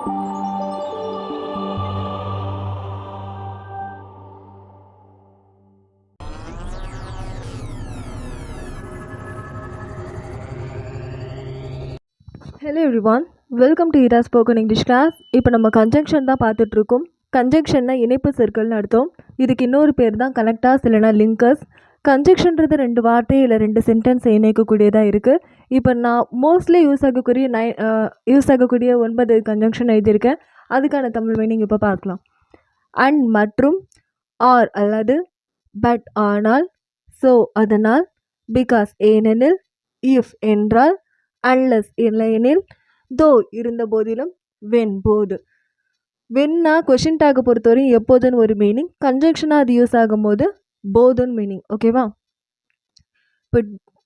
Hello everyone, welcome to இதா spoken English class. இப்போ நம்ம கன்ஜங்ஷன் தான் பார்த்துட்ருக்கோம். கன்ஜங்ஷன்னா இணைப்பு சொற்கள்னு அர்த்தம். இதுக்கு இன்னொரு பேர் தான் கனெக்டாஸ் இல்லைனா லிங்கர்ஸ். கன்ஜங்ஷன்றது 2 வார்த்தை இல்லை 2 சென்டென்ஸ் இணைக்கக்கூடியதாக இருக்குது. இப்போ நான் மோஸ்ட்லி யூஸ் ஆகக்கூடிய 9 கன்ஜங்ஷன் எழுதியிருக்கேன். அதுக்கான தமிழ் மீனிங் இப்போ பார்க்கலாம். அண்ட் மற்றும், ஆர் அல்லது, பட் ஆனால், ஸோ அதனால், பிகாஸ் ஏனெனில், இஃப் என்றால், அன்லெஸ் இல்லையெனில், தோ இருந்த போதிலும், வென் போது. வென்னா கொஷின் டேக்கை பொறுத்தவரையும் எப்போதுன்னு ஒரு மீனிங், கன்ஜங்ஷனாக அது யூஸ் ஆகும்போது போதுன்னு மீனிங். ஓகேவா? இப்போ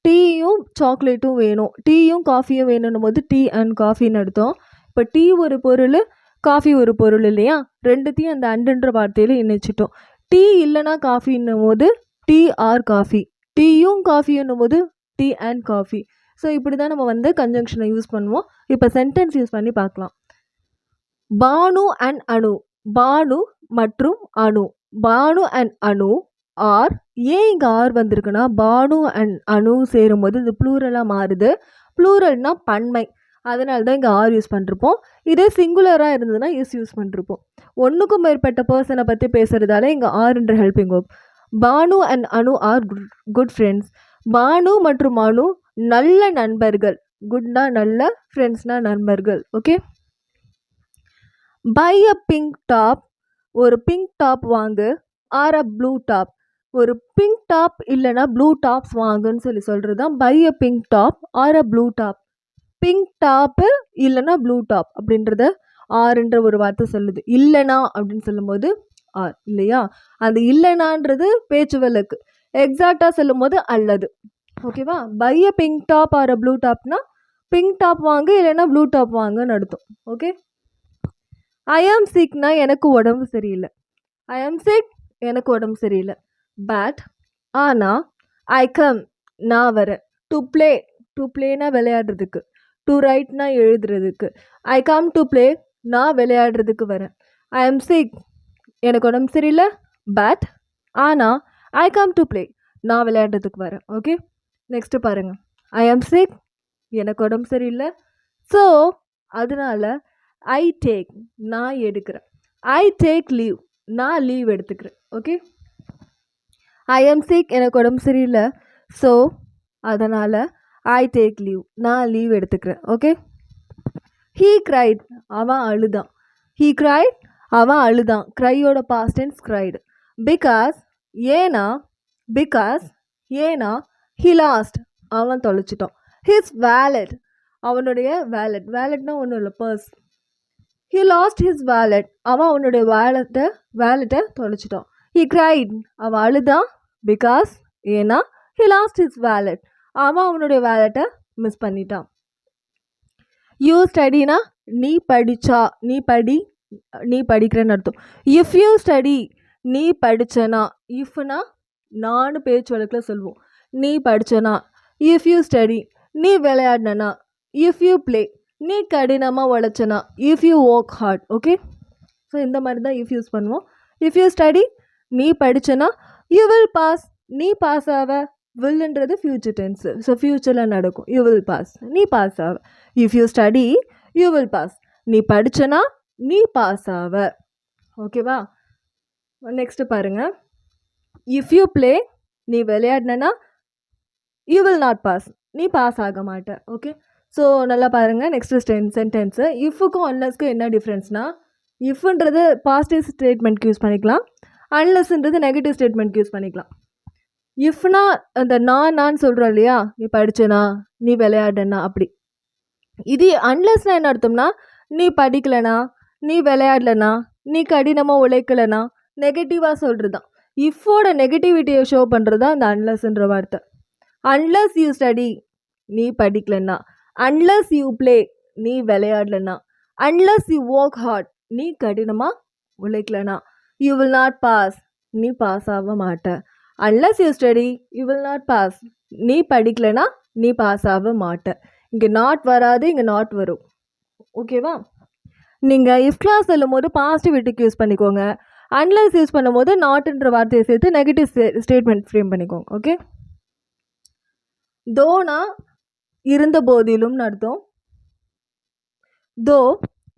டீயும் சாக்லேட்டும் வேணும், டீயும் காஃபியும் வேணும்னும் போது டீ அண்ட் காஃபின்னு அர்த்தம். இப்போ டீ ஒரு பொருள், காஃபி ஒரு பொருள் இல்லையா? ரெண்டுத்தையும் அந்த அண்டுன்ற வார்த்தையில் இணைச்சிட்டோம். டீ இல்லைனா காஃபின்னும் போது டீ ஆர் காஃபி, டீயும் காஃபின்னும் போது டீ அண்ட் காஃபி. ஸோ இப்படி தான் நம்ம கன்ஜங்ஷனை யூஸ் பண்ணுவோம். இப்போ சென்டென்ஸ் யூஸ் பண்ணி பார்க்கலாம். பானு அண்ட் அனு, பானு மற்றும் அனு, பானு அண்ட் அனு ஆர். ஏன் இங்கே ஆர் வந்திருக்குன்னா, பானு அண்ட் அனு சேரும்போது இது ப்ளூரலாக மாறுது. ப்ளூரல்னா பன்மை, அதனால தான் இங்கே ஆர் யூஸ் பண்ணிருப்போம். இதே சிங்குலராக இருந்ததுன்னா எஸ் யூஸ் பண்ணிருப்போம். ஒன்றுக்கும் மேற்பட்ட பர்சனை பற்றி பேசுகிறதால இங்கே ஆர் என்ற helping verb. Banu and Anu are good friends. Banu மற்றும் அனு நல்ல நண்பர்கள். குட்னா நல்ல, ஃப்ரெண்ட்ஸ்னா நண்பர்கள். Okay. Buy a pink top, ஒரு பிங்க் டாப் வாங்கு. ஆர் அ ப்ளூ டாப், ஒரு பிங்க் டாப் இல்லைனா ப்ளூ டாப்ஸ் வாங்குன்னு சொல்கிறது தான் buy a pink top or a blue top. Pink top இல்லைனா ப்ளூ டாப் அப்படின்றத ஆர்ன்ற ஒரு வார்த்தை சொல்லுது. இல்லைனா அப்படின்னு சொல்லும்போது ஆர் இல்லையா? அந்த இல்லைனான்றது பேச்சு வழக்கு. எக்ஸாக்டாக சொல்லும் போது அல்லது. ஓகேவா? Buy a pink top or a blue டாப்னா பிங்க் டாப் வாங்க இல்லைனா ப்ளூ டாப் வாங்கன்னு அர்த்தம். ஓகே. ஐ ஆம் சிக்னா எனக்கு உடம்பு சரியில்லை. ஐ ஆம் சிக், எனக்கு உடம்பு சரியில்லை. பட் ஆனால், ஐ கம் நான் வரேன். டு ப்ளே, டு ப்ளேனா விளையாடுறதுக்கு. டு ரைட்னா எழுதுறதுக்கு. ஐ கம் டு ப்ளே, நான் விளையாடுறதுக்கு வரேன். ஐ ஆம் சிக், எனக்கு உடம்பு சரியில்லை. பட் ஆனால், ஐ கம் டு ப்ளே, நான் விளையாடுறதுக்கு வரேன். ஓகே. நெக்ஸ்ட்டு பாருங்கள். ஐ ஆம் சிக், எனக்கு உடம்பு சரியில்லை. ஸோ அதனால் ஐ டேக், நான் எடுக்கிறேன். ஐ டேக் லீவ், நான் லீவ் எடுத்துக்கிறேன். ஓகே. ஐ ஆம் சிக், எனக்கு உடம்பு சரியில்லை. ஸோ அதனால் ஐ டேக் லீவ், நான் லீவ் எடுத்துக்கிறேன். ஓகே. ஹீ கிரைட், அவன் அழுதான். ஹீ கிரைட், அவன் அழுதான். க்ரையோட பாஸ்ட் டென்ஸ் கிரைடு. பிகாஸ் ஏன்னா, பிகாஸ் ஏன்னா, ஹி லாஸ்ட், அவன் தொலைச்சிட்டான். ஹிஸ் வேலட், அவனுடைய வேலட். வேலட்னா ஒன்றும் இல்லை, purse. He lost his wallet, அவன் அவனுடைய வேலட்டை தொலைச்சிட்டான். ஹி கிரைட், அவன் அழுதான். பிகாஸ் ஏன்னா, ஹி லாஸ்ட் ஹிஸ் வேலட், அவன் அவனுடைய வேலட்டை மிஸ் பண்ணிட்டான். யூ ஸ்டடினா நீ படிச்சா, நீ படிக்கிறேன்னு அர்த்தம். இஃப் யூ ஸ்டடி, நீ படிச்சனா. இஃப்னா நான் பேச்சு வழக்கில் சொல்லுவோம். நீ படிச்சனா. இஃப் யூ ஸ்டடி, நீ விளையாடினா. இஃப் யூ ப்ளே, நீ கடினமாக உழைச்சனா. If you work hard. Okay. So இந்த மாதிரி தான் இஃப் யூஸ் பண்ணுவோம். இஃப் யூ ஸ்டடி, நீ படிச்சனா. யூ வில் பாஸ், நீ பாஸ் ஆவ. வில்ன்றது ஃப்யூச்சர் டென்ஸு, ஸோ ஃப்யூச்சரில் நடக்கும். யூ வில் பாஸ், நீ பாஸ் ஆவ. If you study, you will pass, நீ படிச்சனா நீ பாஸ் ஆவ. ஓகேவா? நெக்ஸ்ட்டு பாருங்கள். இஃப் யூ ப்ளே, நீ விளையாடினா. யூ வில் நாட் பாஸ், நீ பாஸ் ஆக மாட்ட. ஓகே. ஸோ நல்லா பாருங்கள். Next sentence. இஃபுக்கும் அன்லஸ்க்கும் என்ன டிஃப்ரென்ஸ்னா, இஃப்ன்றது பாசிட்டிவ் ஸ்டேட்மெண்ட்க்கு யூஸ் பண்ணிக்கலாம், அன்லஸ்ன்றது நெகட்டிவ் ஸ்டேட்மெண்ட்க்கு யூஸ் பண்ணிக்கலாம். இஃப்னா அந்த நான் சொல்கிறோம் இல்லையா, நீ படிச்சனா, நீ விளையாடுனா, அப்படி. இது அன்லஸ்னா என்ன அர்த்தம்னா, நீ படிக்கலைனா, நீ விளையாடலனா, நீ கடினமாக உழைக்கலைனா, நெகட்டிவாக சொல்கிறது தான். இஃபோட நெகட்டிவிட்டியை ஷோ பண்ணுறது தான் அந்த அன்லஸ்ன்ற வார்த்தை. அன்லஸ் யூ ஸ்டடி, நீ படிக்கலைன்னா. அன்லஸ் யூ ப்ளே, நீ விளையாடலனா. அன்லஸ் யூ ஒர்க் ஹார்ட், நீ கடினமாக உழைக்கலைனா. யூ வில் நாட் பாஸ், நீ பாஸ் ஆக மாட்ட. Unless you study, you will not pass, நீ படிக்கலைனா நீ பாஸ் ஆக மாட்ட. இங்கே நாட் வராது, இங்கே நாட் வரும். ஓகேவா? நீங்கள் இஃப் கிளாஸ் சொல்லும் போது பாசிட்டிவிட்டிக்கு யூஸ் பண்ணிக்கோங்க. அன்லெஸ் யூஸ் பண்ணும்போது நாட்ன்ற வார்த்தையை சேர்த்து நெகட்டிவ் ஸ்டேட்மெண்ட் ஃப்ரேம் பண்ணிக்கோங்க. ஓகே, தோனா இருந்த போதிலும்னு அர்த்தம். தோ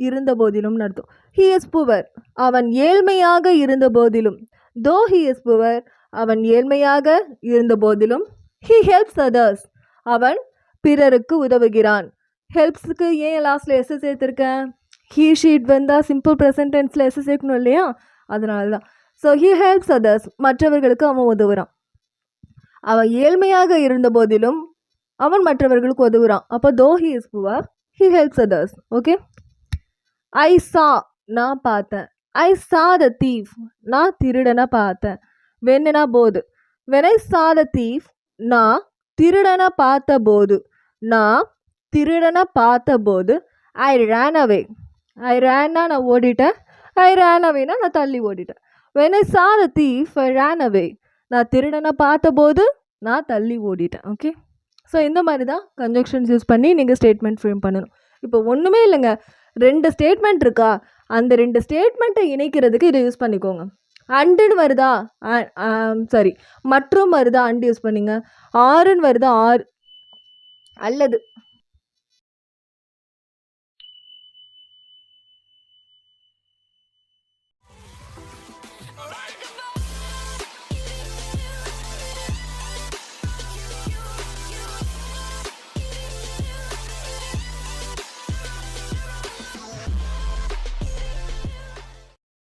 இருந்த போதிலும்னு அர்த்தம். ஹி இஸ் புவர், அவன் ஏழ்மையாக இருந்த போதிலும். தோ ஹி இஸ் புவர், அவன் ஏழ்மையாக இருந்த போதிலும். ஹி ஹெல்ப்ஸ் அதர்ஸ், அவன் பிறருக்கு உதவுகிறான். ஹெல்ப்ஸுக்கு ஏன் லாஸ்ட்டில் எஸ் சேர்த்துருக்கேன்? ஹீ ஷீட் வந்தால் சிம்பிள் ப்ரெசன்ட் டென்ஸில் எஸ் சேர்க்கணும் இல்லையா, அதனால தான். ஸோ ஹி ஹெல்ப்ஸ் அதர்ஸ், மற்றவர்களுக்கு அவன் உதவுறான். அவன் ஏழ்மையாக இருந்த போதிலும் அவன் மற்றவர்களுக்கு உதவுறான். அப்போ though he is poor, he helps others. Okay, I saw, நான் பார்த்தேன். ஐ சா த தீஃப், நான் திருடனை பார்த்தேன். வென்னா போது. வென் ஐ சா த தீஃப், நான் திருடனை பார்த்த போது. நான் திருடனை பார்த்த போது. ஐ ரேன் அவே, ஐ ரேன்னா நான் ஓடிட்டேன். ஐ ரேன் அவேனா நான் தள்ளி ஓடிட்டேன். வென் ஐ சா த தீஃப் ஐ ரேன் அவே, நான் திருடனை பார்த்த போது நான் தள்ளி ஓடிட்டேன். ஓகே, ஸோ இந்த மாதிரி தான் கன்ஜக்ஷன்ஸ் யூஸ் பண்ணி நீங்கள் ஸ்டேட்மெண்ட் ஃப்ரேம் பண்ணணும். இப்போ ஒன்றுமே இல்லைங்க, 2 ஸ்டேட்மெண்ட் இருக்கா, அந்த 2 ஸ்டேட்மெண்ட்டை இணைக்கிறதுக்கு இதை யூஸ் பண்ணிக்கோங்க. அண்டுன்னு வருதா, சாரி மற்றும் வருதா, அண்டு யூஸ் பண்ணிங்க. ஆறுன்னு வருதா, ஆறு அல்லது